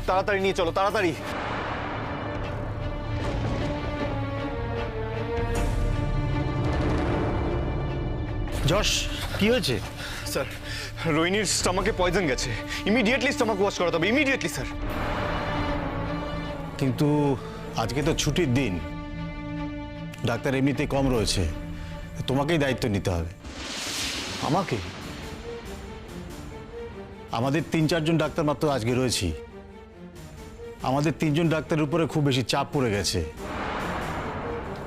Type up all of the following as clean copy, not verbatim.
তাড়াতাড়ি নিয়ে চলো, তাড়াতাড়ি। যশ, কি হয়েছে? স্যার, রোহিণীর স্টমাকে পয়জন গেছে। ইমিডিয়েটলি স্টমাক ওয়াশ করাতে হবে, ইমিডিয়েটলি স্যার। কিন্তু আজকে তো ছুটির দিন, ডাক্তার এমনিতেই কম রয়েছে, তোমাকেই দায়িত্ব নিতে হবে। আমাকে? আমাদের 3-4 জন ডাক্তার মাত্র আজকে রয়েছি। আমাদের 3 জন ডাক্তারের উপরে খুব বেশি চাপ পড়ে গেছে।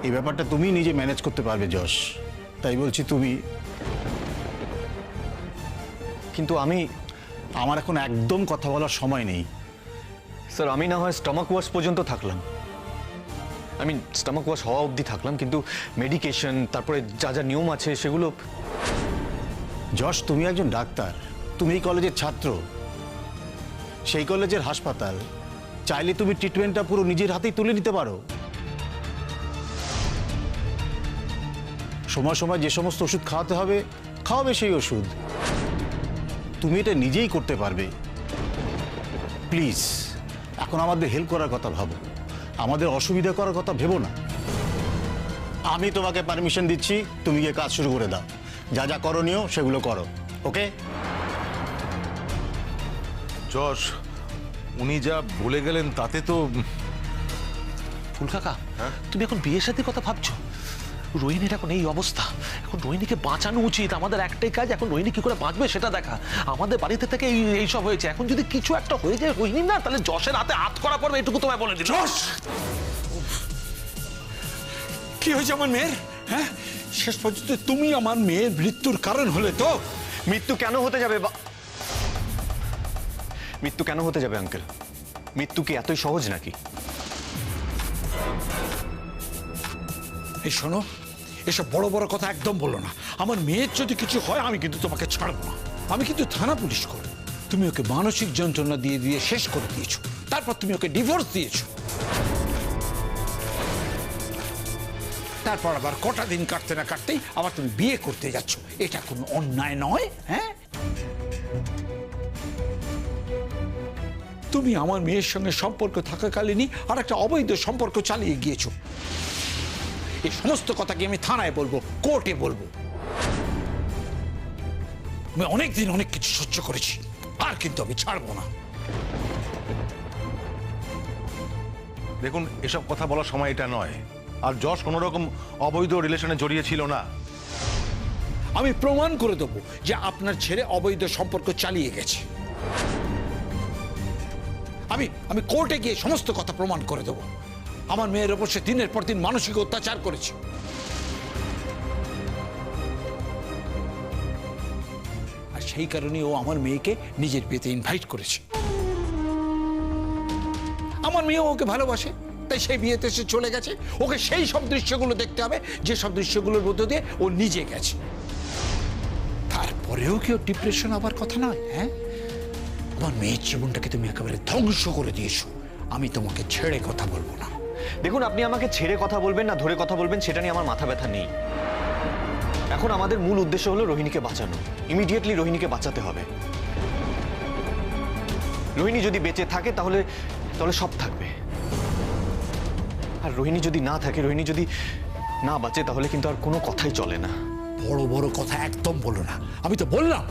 এই ব্যাপারটা তুমি নিজে ম্যানেজ করতে পারবে যশ, তাই বলছি তুমি। কিন্তু আমার এখন একদম কথা বলার সময় নেই। স্যার, আমি না হয় স্টমাক ওয়াশ পর্যন্ত থাকলাম, স্টমাক ওয়াশ হওয়া অবধি থাকলাম, কিন্তু মেডিকেশন, তারপরে যা যা নিয়ম আছে সেগুলো। যশ, তুমি একজন ডাক্তার, তুমি এই কলেজের ছাত্র, সেই কলেজের হাসপাতাল, চাইলে তুমি ট্রিটমেন্টটা পুরো নিজের হাতেই তুলে নিতে পারো। সময় সময় যে সমস্ত ওষুধ খাওয়াতে হবে খাওয়াবে সেই ওষুধ। তুমি এটা নিজেই করতে পারবে। প্লিজ, এখন আমাদের হেল্প করার কথা ভাবো, আমাদের অসুবিধা করার কথা ভেবো না। আমি তোমাকে পারমিশন দিচ্ছি, তুমি গিয়ে কাজ শুরু করে দাও। যা যা করণীয় সেগুলো করো, ওকে? যশ, উনি যা বলে গেলেন তাতে তো। ফুল কাকা, তুমি এখন বিয়ের সাথে কথা ভাবছো? রোহিণীর এখন এই অবস্থা, এখন রোহিণীকে বাঁচানো উচিত। আমাদের একটাই কাজ, এখন রোহিণী কি করে বাঁচবে সেটা দেখা। আমাদের বাড়িতে থেকে এইসব হয়েছে, এখন যদি কিছু একটা হয়ে যায় রোহিণী না, তাহলে যশের হাতে হাত করা পড়বে, এটুকু তোমায় বলে দিল। যশ, কি হয়েছে আমার মেয়ের? হ্যাঁ, শেষ পর্যন্ত তুমি আমার মেয়ের মৃত্যুর কারণ হলে তো। মৃত্যু কেন হতে যাবে? মৃত্যু কেন হতে যাবে আঙ্কেল? মৃত্যু কি এতই সহজ নাকি? এই শোনো, এসব বড় বড় কথা একদম বলো না। আমার মেয়ের যদি কিছু হয় আমি কিন্তু তোমাকে ছাড়বো না। আমি কিন্তু থানা পুলিশ করব। তুমি ওকে মানসিক যন্ত্রণা দিয়ে দিয়ে শেষ করে দিয়েছো, তারপর তুমি ওকে ডিভোর্স দিয়েছো, তারপর আবার কটা দিন কাটতে না কাটতেই আবার তুমি বিয়ে করতে যাচ্ছ। এটা কোনো অন্যায় নয়? হ্যাঁ, তুমি আমার মেয়ের সঙ্গে সম্পর্ক থাকাকালীনই আর একটা অবৈধ সম্পর্ক চালিয়ে গিয়েছো। এই সমস্ত কথাকে আমি থানায় বলবো, কোর্টে বলবো। আমি অনেকদিন অনেক কিছু সহ্য করেছি, আর কিন্তু আমি ছাড়বো না। দেখুন, এসব কথা বলার সময় এটা নয়। আর যশ কোনো রকম অবৈধ রিলেশনে জড়িয়ে ছিল না। আমি প্রমাণ করে দেবো যে আপনার ছেলে অবৈধ সম্পর্ক চালিয়ে গেছে। আমি কোর্টে গিয়ে সমস্ত কথা প্রমাণ করে দেবো। আমার মেয়ের ওপর সে দিনের পর দিন মানসিক অত্যাচার করেছে। আর সেই কারণে ও আমার মেয়েকে নিজের বিয়েতে ইনভাইট করেছে। আমার মেয়ে ওকে ভালোবাসে, তাই সেই বিয়েতে সে চলে গেছে। ওকে সেই সব দৃশ্যগুলো দেখতে হবে যে সব দৃশ্যগুলোর মধ্য দিয়ে ও নিজে গেছে। তারপরেও কি ওর ডিপ্রেশন আবার কথা নয়? হ্যাঁ, আমার মেয়ের জীবনটাকে তুমি একেবারে ধ্বংস করে দিয়েছো। আমি তোমাকে ছেড়ে কথা বলবো না। দেখুন, আপনি আমাকে ছেড়ে কথা বলবেন না ধরে কথা বলবেন সেটা নিয়ে আমার মাথা ব্যথা নেই। এখন আমাদের মূল উদ্দেশ্য হলো রোহিণীকে বাঁচানো। ইমিডিয়েটলি রোহিণীকে বাঁচাতে হবে। রোহিণী যদি বেঁচে থাকে তাহলে সব থাকবে, আর রোহিণী যদি না থাকে, রোহিণী যদি না বাঁচে, তাহলে কিন্তু আর কোনো কথাই চলে না। বড় বড় কথা একদম বলো না। আমি তো বললাম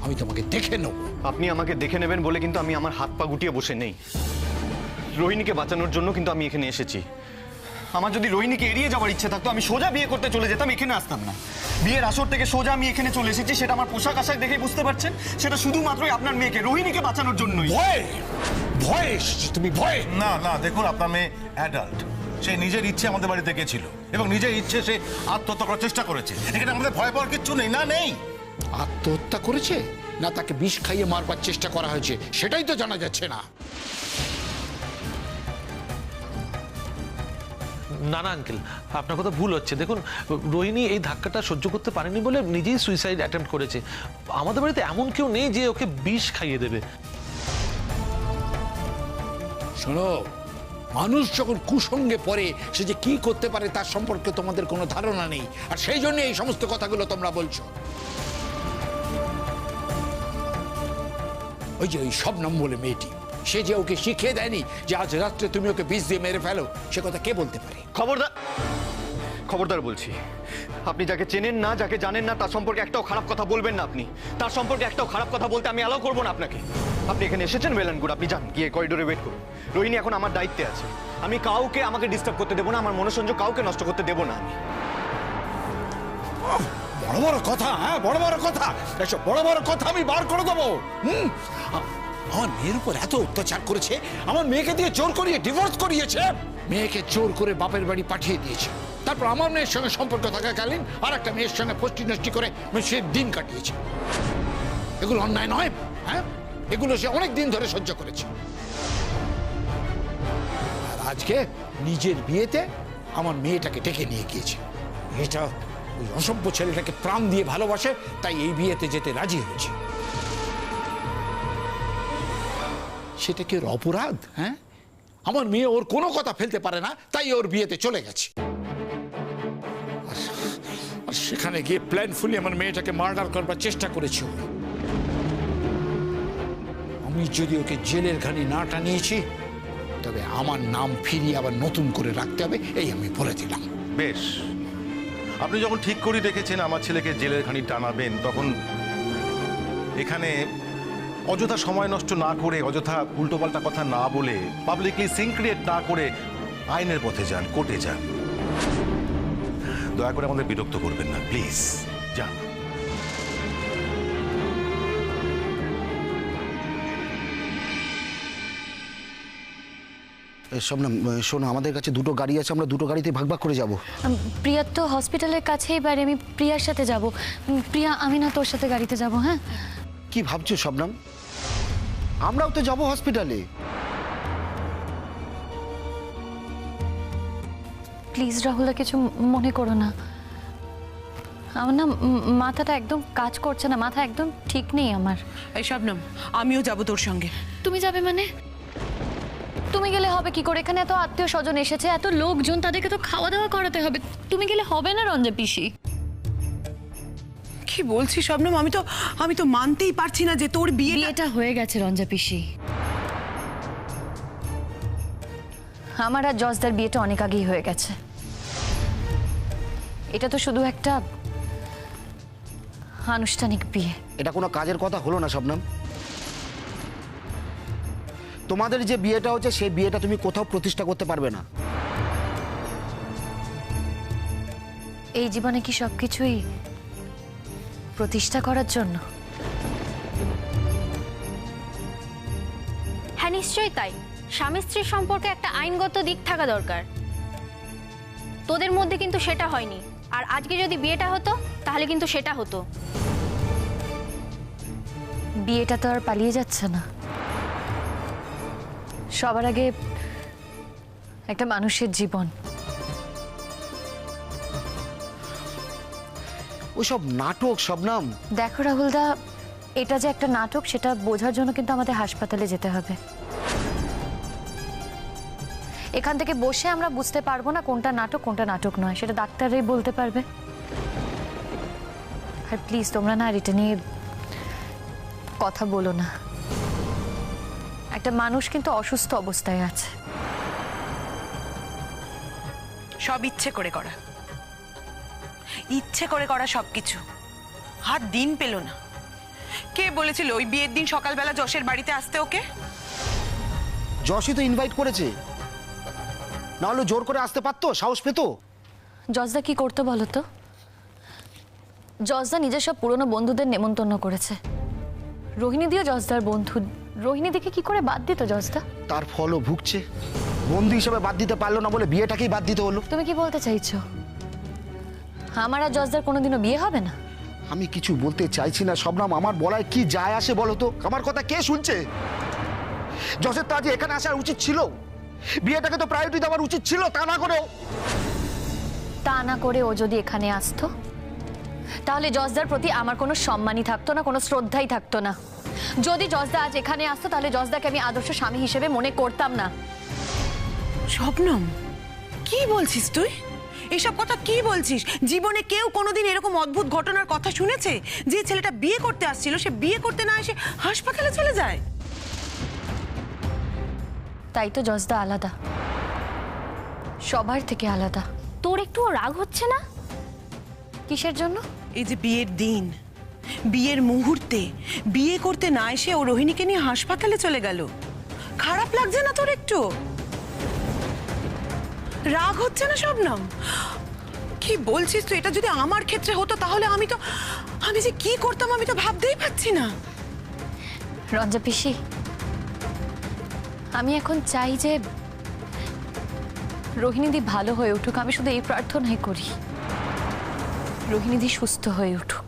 আমি তোমাকে দেখে নেব। আপনি আমাকে দেখে নেবেন বলে কিন্তু আমি আমার হাত পা গুটিয়ে বসে নেই। রোহিণীকে বাঁচানোর জন্য কিন্তু আমি এখানে এসেছি। আমার যদি রোহিণীকে এড়িয়ে যাওয়ার ইচ্ছে থাকতো আমি সোজা বিয়ে করতে চলে যেতাম, এখানে আসতাম না। বিয়ের আসর থেকে সোজা আমি এখানে চলে এসেছি, সেটা আমার পোশাক আশাক দেখে বুঝতে পারছেন। সেটা শুধুমাত্রই আপনার মেয়েকে, রোহিণীকে বাঁচানোর জন্যই। ভয় এসেছে, তুমি ভয়। না না, দেখুন, আপনার মেয়ে অ্যাডাল্ট। সে নিজের ইচ্ছে আমাদের বাড়িতে গেছিল এবং নিজের ইচ্ছে সে আত্মহত্যা করার চেষ্টা করেছে। এখানে আমাদের ভয় পাওয়ার কিচ্ছু নেই। না, নেই। আত্মহত্যা করেছে না তাকে বিষ খাইয়ে মারবার চেষ্টা করা হয়েছে সেটাই তো জানা যাচ্ছে না। না না আঙ্কেল, আপনার কথা ভুল হচ্ছে। দেখুন, রোহিণী এই ধাক্কাটা সহ্য করতে পারেনি বলে নিজেই সুইসাইড অ্যাটেম্প্ট করেছে। আমাদের বাড়িতে এমন কেউ নেই যে ওকে বিষ খাইয়ে দেবে। শোনো, মানুষ যখন কুসঙ্গে পড়ে সে যে কি করতে পারে তার সম্পর্কে তোমাদের কোনো ধারণা নেই, আর সেই জন্য এই সমস্ত কথাগুলো তোমরা বলছো। ওই যে ওই শবনম বলে মেয়েটি, সে যে ওকে শিখিয়ে দেয়নি যে আজ রাত্রে তুমি ওকে বিষ দিয়ে মেরে ফেলো, সে কথা কে বলতে পারে? খবরদার, খবরদার বলছি, আপনি যাকে চেনেন না, যাকে জানেন না, তার সম্পর্কে একটাও খারাপ কথা বলবেন না। আপনি তার সম্পর্কে একটাও খারাপ কথা বলতে আমি অ্যালাউ করবো না আপনাকে। আপনি এখানে এসেছেন, ওয়েল অ্যান্ড গুড, আপনি যান, গিয়ে করিডোরে ওয়েট করুন। রোহিণী এখন আমার দায়িত্বে আছে, আমি কাউকে আমাকে ডিস্টার্ব করতে দেবো না, আমার মনোসংযোগ কাউকে নষ্ট করতে দেবো না আমি। বড় বড় কথা, হ্যাঁ বড় বড় কথা, এসব বড় বড় কথা আমি বার করে দেবো। আমার মেয়ের উপর এত অত্যাচার করেছে, আমার মেয়েকে দিয়ে জোর করিয়ে ডিভোর্স করিয়েছে, মেয়েকে জোর করে বাপের বাড়ি পাঠিয়ে দিয়েছে, তারপর আমার মেয়ের সঙ্গে সম্পর্ক থাকাকালীন আর একটা মেয়ের সঙ্গে ফষ্টি নষ্টি করে সে দিন কাটিয়েছে। এগুলো অন্যায় নয়? হ্যাঁ, এগুলো সে অনেক দিন ধরে সহ্য করেছে। আর আজকে নিজের বিয়েতে আমার মেয়েটাকে ডেকে নিয়ে গিয়েছে। এটা ওই অসভ্য ছেলেটাকে প্রাণ দিয়ে ভালোবাসে, তাই এই বিয়েতে যেতে রাজি হয়েছে। সেটা কি ওর অপরাধ? হ্যাঁ, আমার মেয়ে ওর কোনো কথা ফেলতে পারে না, তাই ওর বিয়েতে চলে গেছে। আর সেখানে গিয়ে প্ল্যানফুলি আমার মেয়েটাকে মার্ডার করবার চেষ্টা করেছে। আমি যদি ওকে জেলের ঘানি না টানিয়েছি, তবে আমার নাম ফিরিয়ে আবার নতুন করে রাখতে হবে, এই আমি বলে দিলাম। বেশ, আপনি যখন ঠিক করে রেখেছেন আমার ছেলেকে জেলের ঘানি টানাবেন, তখন এখানে অযথা সময় নষ্ট না করে, অযথা উল্টোপাল্টা কথা না বলে, পাবলিকলি সিন ক্রিয়েট না করে আইনের পথে যান, কোর্টে যান। দয়া করে আমাদের বিরক্ত করবেন না প্লিজ, যান। শবনম, শোনো, আমাদের কাছে দুটো গাড়ি আছে, আমরা দুটো গাড়িতে ভাগ ভাগ করে যাব। প্রিয়ার তো হসপিটালের কাছেই বাড়ি, আমি প্রিয়ার সাথে যাব। প্রিয়া, আমি না তোর সাথে গাড়িতে যাব। হ্যাঁ, কি ভাবছো শবনম? আমরাও তো যাব হসপিটালে। প্লিজ রাহুল, কিছু মনে করো না। আমার না মাথাটা একদম কাজ করছে না, মাথা একদম ঠিক নেই আমার। এই শবনম, আমিও যাব তোর সঙ্গে। তুমি যাবে মানে? তুমি গেলে হবে কি করে? এখানে এত আত্মীয় স্বজন এসেছে, এত লোকজন, তাদেরকে তো খাওয়া দাওয়া করাতে হবে। তুমি গেলে হবে না রঞ্জা পিসি। কি বলছিস শবনম? আমি তো মানতেই পারছি না যে তোর বিয়েটা হয়ে গেছে রঞ্জা পিসি। আমার আর জজদার বিয়েটা অনেক আগেই হয়ে গেছে। এটা তো শুধু একটা আনুষ্ঠানিক বিয়ে। এটা কোনো কাজের কথা হলো না শবনম। তোমাদের যে বিয়েটা হচ্ছে, সেই বিয়েটা তুমি কোথাও প্রতিষ্ঠা করতে পারবে না। এই জীবনে কি সবকিছুই প্রতিষ্ঠা করার জন্য? হ্যাঁ, নিশ্চয়ই তাই। স্বামী স্ত্রীর সম্পর্কে একটা আইনগত দিক থাকা দরকার। তোদের মধ্যে কিন্তু সেটা হয়নি। আর আজকে যদি বিয়েটা হতো, তাহলে কিন্তু সেটা হতো। বিয়েটা তো আর পালিয়ে যাচ্ছে না। সবার আগে একটা মানুষের জীবন। ওইসব নাটক শবনম। দেখো রাহুলদা, এটা যে একটা নাটক সেটা বোঝার জন্য কিন্তু আমাদের হাসপাতালে যেতে হবে। এখান থেকে বসে আমরা বুঝতে পারবো না কোনটা নাটক কোনটা নাটক নয়, সেটা ডাক্তাররাই বলতে পারবে। আর প্লিজ তোমরা না এটা নিয়ে কথা বলো না। একটা মানুষ কিন্তু অসুস্থ অবস্থায় আছে। সব ইচ্ছে করে করা, ইচ্ছে করে করা সবকিছু। আর দিন পেল না। কে বলেছিল ওই বিয়ের দিন সকালবেলা যশের বাড়িতে আসতে ওকে? যশই তো ইনভাইট করেছে, না হলে জোর করে আসতে পারতো, সাহস পেতো। জজদা কি করতে বলো তো? জজদা নিজের সব পুরনো বন্ধুদের নেমন্তন্ন করেছে। রোহিণী দিও জজদার বন্ধু, রোহিণী দিকে কি করে বাদ দিত জজদা? তার ফলও ভুগছে। বন্ধু হিসেবে বাদ দিতে পারলো না বলে বিয়েটাকেই বাদ দিতে হলো। তুমি কি বলতে চাইছো আমার আর জজদার কোনোদিনও বিয়ে হবে না? আমি কিছু বলতে চাইছি না শবনম, আমার বলায় কি যায় আসে বলো তো? আমার কথা কে শুনছে? জজের তো আজ এখানে আসা উচিত ছিল, বিয়েটাকে তো প্রায়োরিটি দেওয়ার উচিত ছিল। তা না করে ও যদি এখানে আসতো, তাহলে জজদার প্রতি আমার কোনো সম্মানই থাকতো না, কোনো শ্রদ্ধাই থাকতো না। যদি জজদা আজ এখানে আসতো, তাহলে জজদাকে আমি আদর্শ স্বামী হিসেবে মনে করতাম না। শবনম, কি বলছিস তুই? এসব কথা কি বলছিস? জীবনে কেউ কোনোদিন এরকম অদ্ভুত ঘটনার কথা শুনেছে? যে ছেলেটা বিয়ে করতে আসছিল, সে বিয়ে করতে না এসে হাসপাতালে চলে যায়? তাই তো জজদা আলাদা, সবার থেকে আলাদা। তোর একটুও রাগ হচ্ছে না? কিসের জন্য? এই যে বিয়ের দিন, বিয়ের মুহূর্তে বিয়ে করতে না এসে ও রোহিণীকে নিয়ে হাসপাতালে চলে গেল, খারাপ লাগছে না তোর একটু? রাগ হচ্ছে না শবনম? কি বলছিস তুই? এটা যদি আমার ক্ষেত্রে হতো তাহলে আমি যে কি করতাম আমি তো ভাবতেই পারছি না। রঞ্জা পিসি, আমি এখন চাই যে রোহিণীদি ভালো হয়ে উঠুক। আমি শুধু এই প্রার্থনাই করি, রোহিণীদি সুস্থ হয়ে উঠুক।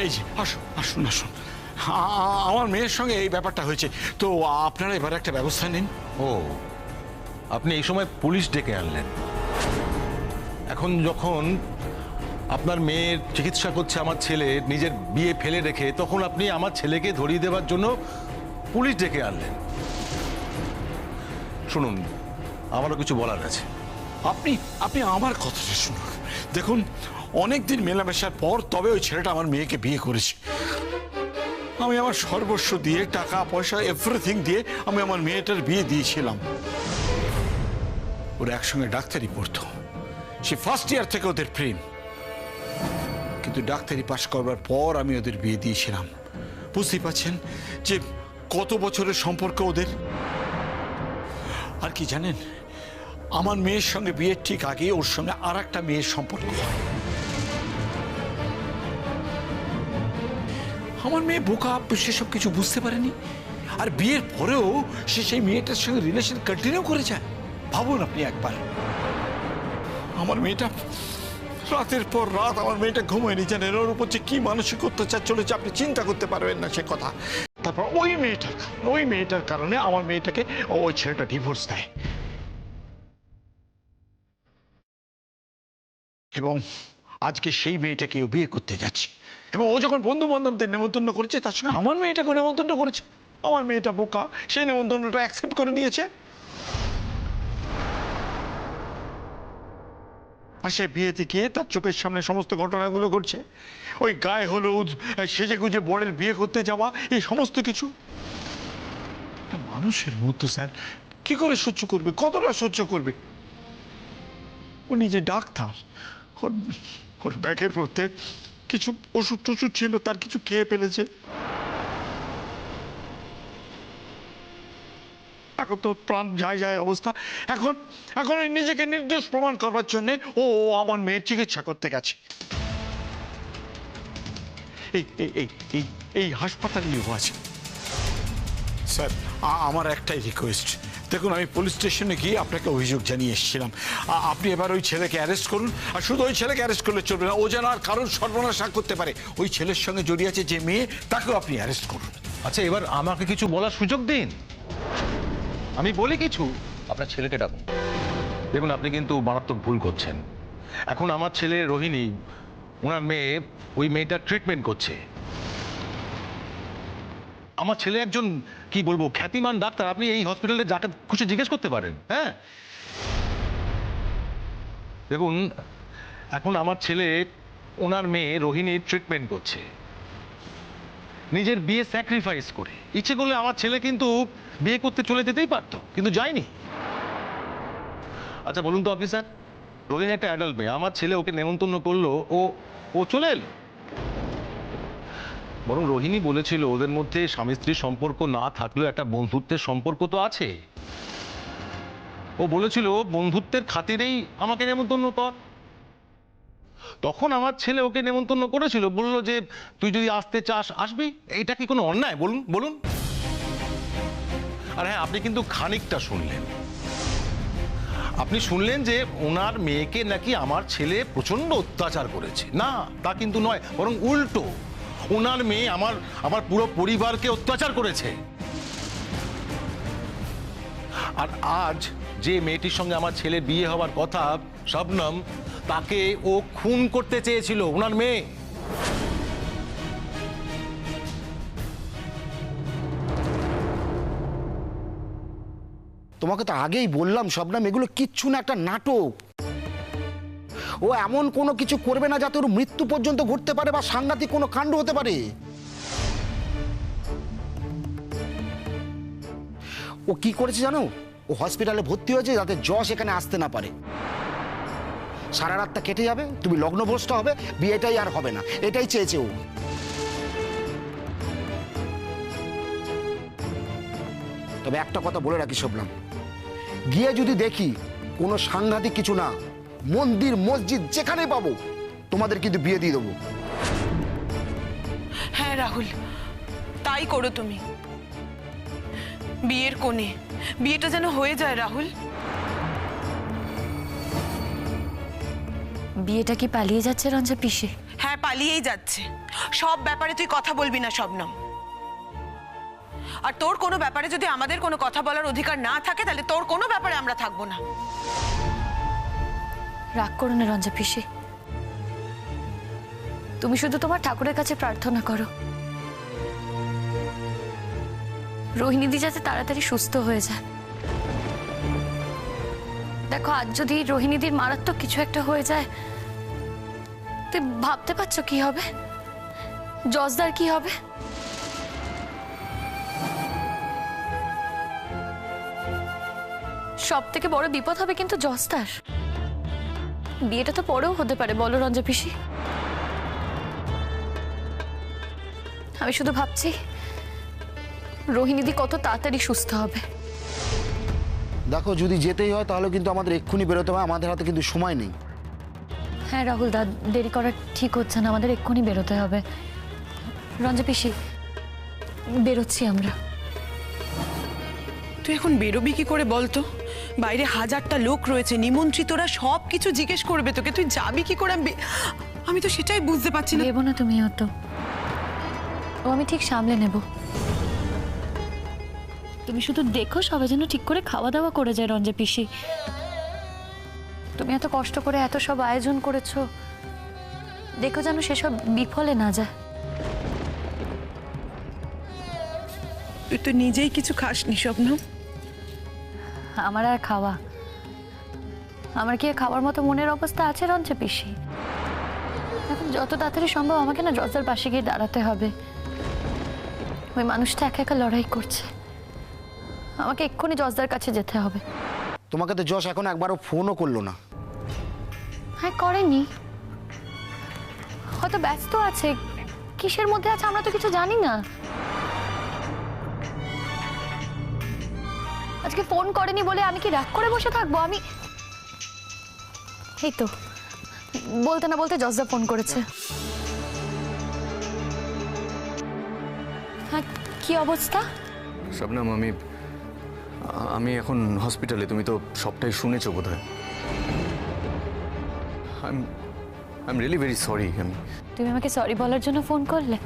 এই যে আসুন আসুন আসুন, আমার মেয়ের সঙ্গে এই ব্যাপারটা হয়েছে, তো আপনারা এবার একটা ব্যবস্থা নিন। ও, আপনি এই সময় পুলিশ ডেকে আনলেন? এখন যখন আপনার মেয়ের চিকিৎসা করছে আমার ছেলে নিজের বিয়ে ফেলে রেখে, তখন আপনি আমার ছেলেকে ধরিয়ে দেওয়ার জন্য পুলিশ ডেকে আনলেন? শুনুন, আমারও কিছু বলার আছে। আপনি আমার কথাটা শুনুন। দেখুন, অনেকদিন মেলামেশার পর তবে ওই ছেলেটা আমার মেয়েকে বিয়ে করেছে। আমি আমার সর্বস্ব দিয়ে, টাকা পয়সা এভরিথিং দিয়ে আমি আমার মেয়েটার বিয়ে দিয়েছিলাম। ওরা একসঙ্গে ডাক্তারি পড়তো, সে ফার্স্ট ইয়ার থেকে ওদের প্রেম। কিন্তু ডাক্তারি পাশ করবার পর আমি ওদের বিয়ে দিয়েছিলাম। বুঝতেই পারছেন যে কত বছরের সম্পর্ক ওদের। আর কি জানেন, আমার মেয়ের সঙ্গে বিয়ের ঠিক আগে ওর সঙ্গে আর একটা মেয়ের সম্পর্ক হয়। আমার মেয়ে বোকা, সেসব কিছু বুঝতে পারেনি, আর বিয়ের পরেও সে সেই মেয়েটার সঙ্গে রিলেশন কন্টিনিউ করে যায়। ভাবুন আপনি একবার, আমার মেয়েটা রাতের পর রাত আমার মেয়েটা ঘুমোয়নি, জানেন ওর উপর যে কি মানসিক অত্যাচার চলেছে আপনি চিন্তা করতে পারবেন না সে কথা। তারপর ওই মেয়েটার কারণে আমার মেয়েটাকে ওই ছেলেটা ডিভোর্স দেয়, এবং আজকে সেই মেয়েটাকে ও বিয়ে করতে যাচ্ছে। এবং ও যখন বন্ধু বান্ধবদের নেমন্তন্ন করেছে, তার সঙ্গে আমার মেয়েটাকে নেমন্তন্ন করেছে। আমার মেয়েটা বোকা, সেই নেমন্তন্নটা অ্যাকসেপ্ট করে নিয়েছে। আর সে বিয়েতে গিয়ে তার চোখের সামনে সমস্ত ঘটনাগুলো ঘটছে। ওই গায়ে হলুদ, সেজে গুজে বরের বিয়ে করতে যাওয়া, এই সমস্ত কিছু। মানুষের মতো স্যার কি করে সহ্য করবে, কতটা সহ্য করবে? ও নিজে ডাক্তার, ওর ব্যাগের মধ্যে কিছু ওষুধ টষুধ ছিল, তার কিছু খেয়ে ফেলেছে। এখন তো প্রাণ যায় অবস্থা। এখন ওই নিজেকে নির্দোষ প্রমাণ করবার জন্য ও আমার মেয়ের চিকিৎসা করতে গেছে। এই হাসপাতালেই ও আছে। স্যার, আমার একটাই রিকোয়েস্ট, দেখুন আমি পুলিশ স্টেশনে গিয়ে আপনাকে অভিযোগ জানিয়ে এসেছিলাম। আপনি এবার ওই ছেলেকে অ্যারেস্ট করুন, আর শুধু ওই ছেলেকে অ্যারেস্ট করলে চলবে না, ও যেন আর কারোর সর্বনাশ না করতে পারে। ওই ছেলের সঙ্গে জড়িয়ে আছে যে মেয়ে, তাকেও আপনি অ্যারেস্ট করুন। আচ্ছা, এবার আমাকে কিছু বলার সুযোগ দিন, আমি বলি কিছু। আপনার ছেলেকে ডাকুন। দেখুন, আপনি কিন্তু মারাত্মক ভুল করছেন। এখন আমার ছেলে রোহিণী, ওনার মেয়ে, ওই মেয়েটার ট্রিটমেন্ট করছে। আমার ছেলে একজন কি বলবো খ্যাতিমান ডাক্তার, আপনি এই হসপিটালে যাকে খুশি জিজ্ঞেস করতে পারেন। হ্যাঁ, দেখুন, এখন আমার ছেলে ওনার মেয়ে রোহিণীর ট্রিটমেন্ট করছে, নিজের বিয়ে স্যাক্রিফাইস করে। ইচ্ছে করলে আমার ছেলে কিন্তু বিয়ে করতে চলে যেতেই পারতো, কিন্তু যায়নি। আচ্ছা বলুন তো অফিসার, রোহিণী একটা অ্যাডাল্ট মেয়ে, আমার ছেলে ওকে নেমন্তন্ন করলো, ও চলে এলো। বরং রোহিণী বলেছিল ওদের মধ্যে স্বামী স্ত্রীর সম্পর্ক না থাকলেও একটা বন্ধুত্বের সম্পর্ক তো আছে। ও বলেছিল বন্ধুত্বের খাতিরেই আমাকে নেমন্তন্ন কর। তখন আমার ছেলে ওকে নেমন্তন্ন করেছিল, বললো যে তুই যদি আসতে চাস আসবি। এটা কি কোনো অন্যায় বলুন বলুন? আর হ্যাঁ, আপনি কিন্তু খানিকটা শুনলেন। আপনি শুনলেন যে ওনার মেয়েকে নাকি আমার ছেলে প্রচন্ড অত্যাচার করেছে। না, তা কিন্তু নয়, বরং উল্টো, ওনার মেয়ে আমার পুরো পরিবারকে অত্যাচার করেছে। আর আজ যে মেয়েটির সঙ্গে আমার ছেলে বিয়ে হওয়ার কথা, শবনম, তাকে ও খুন করতে চেয়েছিল, ওনার মেয়ে। তোমাকে তো আগেই বললাম শবনম, এগুলো কিচ্ছু না, একটা নাটক। ও এমন কোনো কিছু করবে না যাতে ওর মৃত্যু পর্যন্ত ঘটতে পারে বা সাংঘাতিক কোনো কাণ্ড হতে পারে। ও কি করেছে জানো? ও হসপিটালে ভর্তি হয়েছে যাতে যশ এখানে আসতে না পারে। সারা রাতটা কেটে যাবে, তুমি লগ্নভ্রষ্ট হবে, বিয়েটাই আর হবে না, এটাই চেয়েছে ও। তবে একটা কথা বলে রাখি শবনম, গিয়ে যদি দেখি কোনো সাংঘাতিক কিছু না, মন্দির মসজিদ যেখানে পাবো তোমাদের কিন্তু বিয়ে দিয়ে দেবো। হ্যাঁ রাহুল, তাই করো তুমি। বিয়ের কোণে বিয়েটা যেন হয়ে যায় রাহুল। বিয়েটা কি পালিয়ে যাচ্ছে রঞ্জা পিসি? হ্যাঁ, পালিয়েই যাচ্ছে। সব ব্যাপারে তুই কথা বলবি না শবনম। আর তোর কোনো ব্যাপারে যদি আমাদের কোনো কথা বলার অধিকার না থাকে তাহলে তোর কোনো ব্যাপারে আমরা থাকবো না। রাগ করো না রঞ্জা পিসি, তুমি শুধু তোমার ঠাকুরের কাছে প্রার্থনা করো রোহিণীদি যাতে তাড়াতাড়ি সুস্থ হয়ে যায়। দেখো, আজ যদি রোহিণীদির মারাত্মক কিছু একটা হয়ে যায়, তুই ভাবতে পারছো কি হবে? জজদার কি হবে? সব থেকে বড় বিপদ হবে কিন্তু জজদার। বিয়েটা তো পরেও হতে পারে, বলো রঞ্জা পিসি। আমি শুধু ভাবছি রোহিণীদি কত তাড়াতাড়ি সুস্থ হবে। দেখো, যদি যেতেই হয় তাহলে কিন্তু আমাদের এক্ষুনি বেরোতে হবে, আমাদের হাতে কিন্তু সময় নেই। হ্যাঁ রাহুল দা, দেরি করা ঠিক হচ্ছে না, আমাদের এক্ষুনি বেরোতে হবে। রঞ্জা পিসি, বেরোচ্ছি আমরা। তুই এখন বেরোবি কি করে বলতো? বাইরে হাজারটা লোক রয়েছে, নিমন্ত্রিতরা, সব কিছু জিজ্ঞেস করবে তোকে, তুই যাবি কি করে? আমি তো সেটাই বুঝতে পারছি না। দেবো না তুমি অত, ও আমি ঠিক সামলে নেব। তুমি শুধু দেখো সবাই যেন ঠিক করে খাওয়া দাওয়া করে যায় রঞ্জা পিসি। তুমি এত কষ্ট করে এত সব আয়োজন করেছো, দেখো যেন সেসব বিফলে না যায়। তুই তো নিজেই কিছু খাসনি শবনম। আমার আর খাওয়া, আমার কি খাওয়ার মতো মনের অবস্থা আছে রঞ্জা পিসি? এখন যত তাড়াতাড়ি সম্ভব আমাকে না জজদার পাশে গিয়ে দাঁড়াতে হবে। ওই মানুষটা একা একা লড়াই করছে, আমাকে এক্ষুনি জজদার কাছে যেতে হবে। তোমাকে তো যশ এখন একবারও ফোনও করলো না। হ্যাঁ, করেনি, হয়তো ব্যস্ত আছে, কিসের মধ্যে আছে আমরা তো কিছু জানি না। আজকে ফোন করেনি বলে আমি কি রাগ করে বসে থাকবো? আমি এই তো বলতে না বলতে জজদা ফোন করেছে। হ্যাঁ, কি অবস্থা? শবনম, আমি এখন হসপিটালে, তুমি তো সবটাই শুনেছো বোধহয়। I am really very sorry. তুমি আমাকে সরি বলার জন্য ফোন করলে?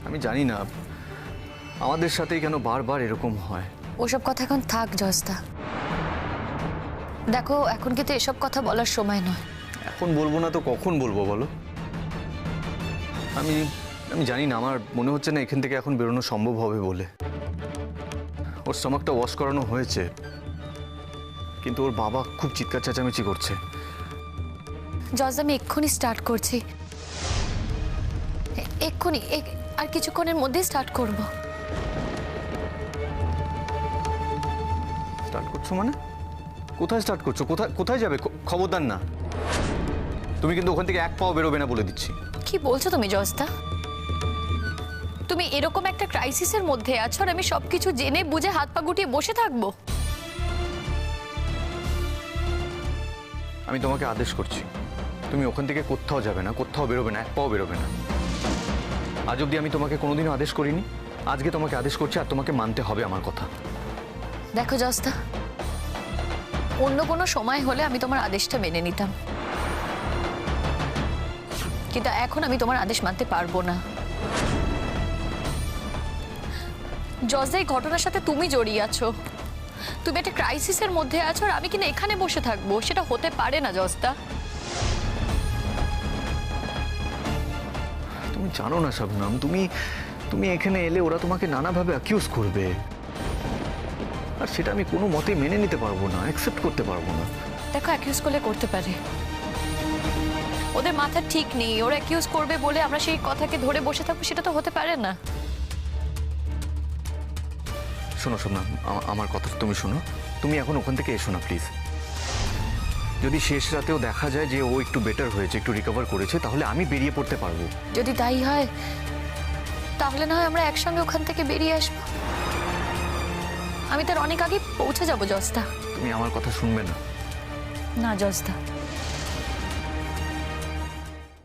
আমি জানি না আমাদের সাথেই কেন বারবার এরকম হয়। ওসব কথা এখন থাক জজদা। দেখো, এখন কিন্তু এসব কথা বলার সময় নয়। এখন বলবো না তো কখন বলবো বলো? আমি জানি না, আমার মনে হচ্ছে না এখান থেকে এখন বেরোনো সম্ভব হবে বলে। ওর স্টমাকটা ওয়াশ করানো হয়েছে, কিন্তু ওর বাবা খুব চিৎকার চেঁচামেচি করছে। জজ, আমি এক্ষুনি স্টার্ট করছি, এক্ষুনি, আর কিছুক্ষণের মধ্যে স্টার্ট করব। স্টার্ট করছো মানে? কোথায় স্টার্ট করছো? কোথায় যাবে? খবরদার না, তুমি কিন্তু ওখান থেকে এক পাও বেরোবে না বলে দিচ্ছি। কি বলছো তুমি জজদা? তুমি এরকম একটা ক্রাইসিসের মধ্যে আছো আর আমি সবকিছু জেনে বুঝে হাত পা গুটিয়ে বসে থাকবো? আমি তোমাকে আদেশ করছি, তুমি ওখান থেকে কোথাও যাবে না, কোথাও বেরোবে না, এক পাও বেরোবে না। আজ অব্দি আমি তোমাকে কোনোদিনও আদেশ করিনি, আজকে তোমাকে আদেশ করছি, আর তোমাকে মানতে হবে আমার কথা। দেখো জজদা, অন্য কোনো সময় হলে আমি তোমার আদেশটা মেনে নিতাম, কিন্তু এখন আমি তোমার আদেশ মানতে পারবো না। জজদা, এই ঘটনার সাথে তুমি জড়িয়ে আছো, তুমি একটা ক্রাইসিসের মধ্যে আছো আর আমি কিনা এখানে বসে থাকবো, সেটা হতে পারে না জস্তা। তুমি জানো না শবনম, তুমি এখানে এলে ওরা তোমাকে নানাভাবে অ্যাকিউজ করবে, আর সেটা আমি কোনো মতেই মেনে নিতে পারবো না, অ্যাকসেপ্ট করতে পারবো না। দেখো, অ্যাকিউজ করলে করতে পারে, ওদের মাথা ঠিক নেই, ওরা অ্যাকিউজ করবে বলে আমরা সেই কথাকে ধরে বসে থাকবো, সেটা তো হতে পারে না। শোনো শবনম, আমার কথা তুমি শোনো, তুমি এখন ওখান থেকে এসো না প্লিজ। যদি শেষ রাতেও দেখা যায় যে ও একটু বেটার হয়েছে, একটু রিকভার করেছে, তাহলে আমি বেরিয়ে পড়তে পারবো। যদি তাই হয় তাহলে না হয় আমরা একসঙ্গে ওখান থেকে বেরিয়ে আসবো। আমি তার অনেক আগে পৌঁছে যাবো জস্তা। তুমি আমার কথা শুনবে না? না জস্তা,